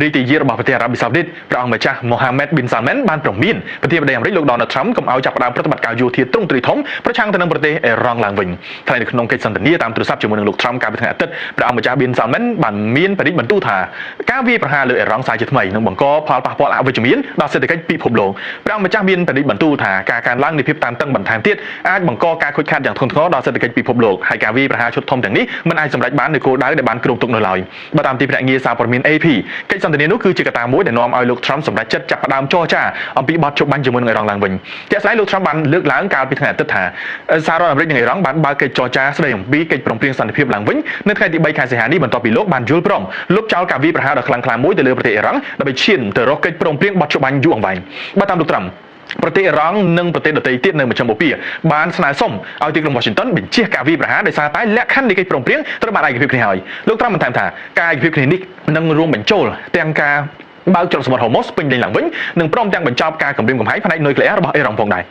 រីទីយារបស់ប្រទេសអារ៉ាប៊ីសាអូឌីតព្រះអង្គម្ចាស់មូហាម៉េតប៊ីនសាម៉ែនបានប្រមានប្រធានាធិបតីអាមេរិកលោក Donald Trump កុំឲ្យចាប់ផ្ដើមប្រតិបត្តិការយោធាទ្រង់ទ្រាយធំប្រឆាំងទៅនឹងប្រទេសអ៊ីរ៉ង់ឡើងវិញថ្លែងនៅក្នុងកិច្ចសន្ទនាតាមទូរស័ព្ទជាមួយនឹងលោក Trump កាលពីថ្ងៃអាទិត្យព្រះអង្គម្ចាស់ប៊ីនសាម៉ែនបានមានបរិយាបន្ទូថាការវាយប្រហារលើអ៊ីរ៉ង់សាជាថ្មីនឹងបង្កផលប៉ះពាល់អវិជ្ជមានដល់សេដ្ឋកិច្ចពិភពលោកព្រះអង្គម្ចាស់មានបរិយាបន្ទូថាការកើនឡើងនៃភាពតានតឹងបន្ថែមទៀតអាចបង្កការខូចខាតយ៉ាងធ្ងន់ធ្ងរដល់សេដ្ឋកិច្ចពិភពលោកហើយការវាយប្រហារឈុតធំទាំងនេះមិនអាចសម្រេចបាននូវគោលដៅដែលបានគ្រោងទុកនៅឡើយបើតាមទីភ្នាក់ងារសារព័ត៌មាន AP កិច្ចសន្ទនានោះគឺជាកត្តាមួយដែលនាំឲ្យលោក Trump សម្រេចចិត្តចាប់ផ្ដើមចរចាអំពីបទជប់បាញ់ជាមួយនឹងអ៊ីរ៉ង់ឡើងវិញជាក់ស្ដែងលោក Trump បានលើកឡើងកាលពីថ្ងៃអាទិត្យថាសហរដ្ឋអាមេរិកនិងអ៊ីរ៉ង់បានបើកកិច្ចចរចាស្ដីអំពីកិច្ចព្រមព្រៀងសន្តិភាពឡើងវិញនៅថ្ងៃទី3ខែសីហានេះបន្ទាប់ពីលោកបានយល់ព្រមលុបចោលការវាយប្រហារដ៏ខ្លាំងក្លាមួយទៅលើប្រទេសអ៊ីរ៉ង់ដើម្បីឈានទៅរកកិច្ចព្រមព្រៀងបទជប់បាញ់យូរអង្វែងបើតាមលោក Trump ប្រទេសអ៊ីរ៉ង់និងប្រទេសដទៃទៀតនៅមជ្ឈមបូព៌ាបានស្នើសុំឲ្យទីក្រុង Washington បញ្ជាការវាយប្រហារដោយសារតែលក្ខខណ្ឌនៃកិច្ចព្រមព្រៀងត្រូវបានឯកភាពគ្នាហើយលោក Trump បានថែមថាការឯកភាពគ្នានេះនឹងរួមបញ្ចូលទាំងការបើកច្រកសមុទ្រ Hormuz ពេញលេញឡើងវិញនិងព្រមទាំងបញ្ចប់ការគំរាមកំហែងផ្នែកនុយក្លេអ៊ែររបស់អ៊ីរ៉ង់ផងដែរ